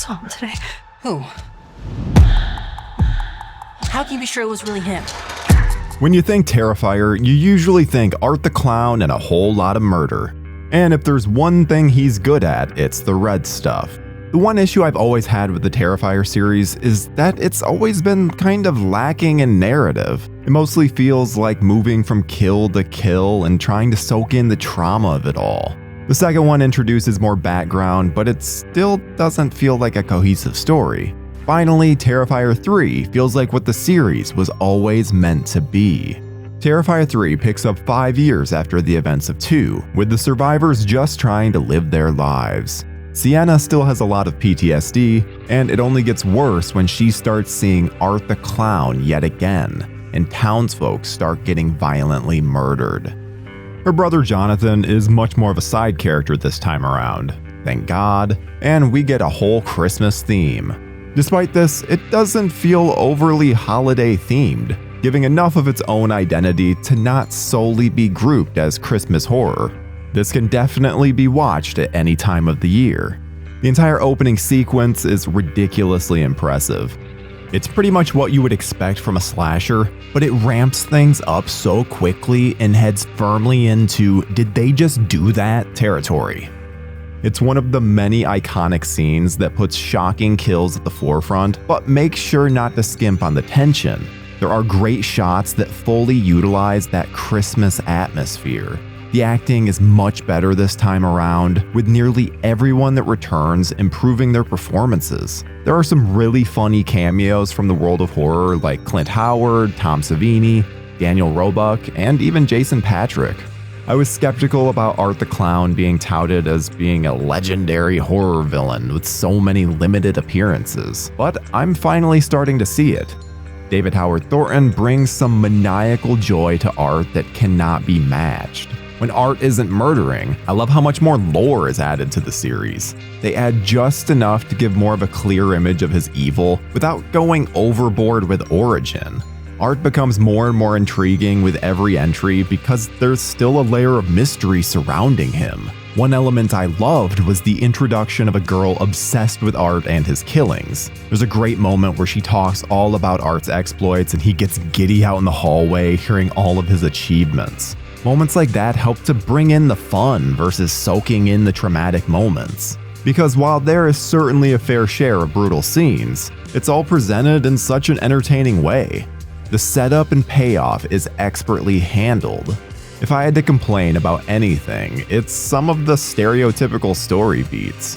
saw him today. Who? How can you be sure it was really him? When you think Terrifier, you usually think Art the Clown and a whole lot of murder. And if there's one thing he's good at, it's the red stuff. The one issue I've always had with the Terrifier series is that it's always been kind of lacking in narrative. It mostly feels like moving from kill to kill and trying to soak in the trauma of it all. The second one introduces more background, but it still doesn't feel like a cohesive story. Finally, Terrifier 3 feels like what the series was always meant to be. Terrifier 3 picks up 5 years after the events of 2, with the survivors just trying to live their lives. Sienna still has a lot of PTSD, and it only gets worse when she starts seeing Art the Clown yet again, and townsfolk start getting violently murdered. Her brother Jonathan is much more of a side character this time around, thank God, and we get a whole Christmas theme. Despite this, it doesn't feel overly holiday themed, giving enough of its own identity to not solely be grouped as Christmas horror. This can definitely be watched at any time of the year. The entire opening sequence is ridiculously impressive. It's pretty much what you would expect from a slasher, but it ramps things up so quickly and heads firmly into "did they just do that?" territory. It's one of the many iconic scenes that puts shocking kills at the forefront, but makes sure not to skimp on the tension. There are great shots that fully utilize that Christmas atmosphere. The acting is much better this time around, with nearly everyone that returns improving their performances. There are some really funny cameos from the world of horror like Clint Howard, Tom Savini, Daniel Roebuck, and even Jason Patric. I was skeptical about Art the Clown being touted as being a legendary horror villain with so many limited appearances, but I'm finally starting to see it. David Howard Thornton brings some maniacal joy to Art that cannot be matched. When Art isn't murdering, I love how much more lore is added to the series. They add just enough to give more of a clear image of his evil without going overboard with origin. Art becomes more and more intriguing with every entry because there's still a layer of mystery surrounding him. One element I loved was the introduction of a girl obsessed with Art and his killings. There's a great moment where she talks all about Art's exploits and he gets giddy out in the hallway hearing all of his achievements. Moments like that help to bring in the fun versus soaking in the traumatic moments. Because while there is certainly a fair share of brutal scenes, it's all presented in such an entertaining way. The setup and payoff is expertly handled. If I had to complain about anything, it's some of the stereotypical story beats.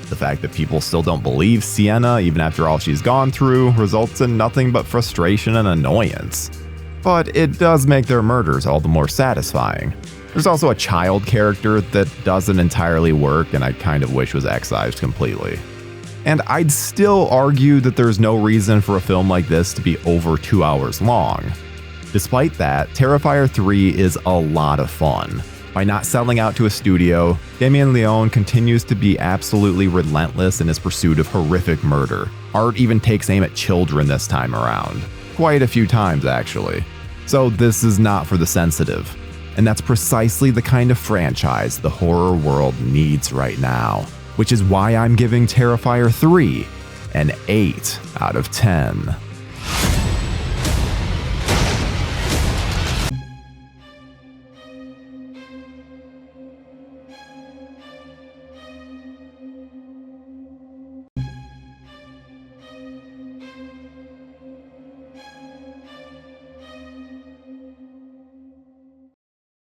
The fact that people still don't believe Sienna even after all she's gone through results in nothing but frustration and annoyance. But it does make their murders all the more satisfying. There's also a child character that doesn't entirely work and I kind of wish was excised completely. And I'd still argue that there's no reason for a film like this to be over 2 hours long. Despite that, Terrifier 3 is a lot of fun. By not selling out to a studio, Damien Leone continues to be absolutely relentless in his pursuit of horrific murder. Art even takes aim at children this time around. Quite a few times, actually. So this is not for the sensitive. And that's precisely the kind of franchise the horror world needs right now. Which is why I'm giving Terrifier 3 an 8 out of 10.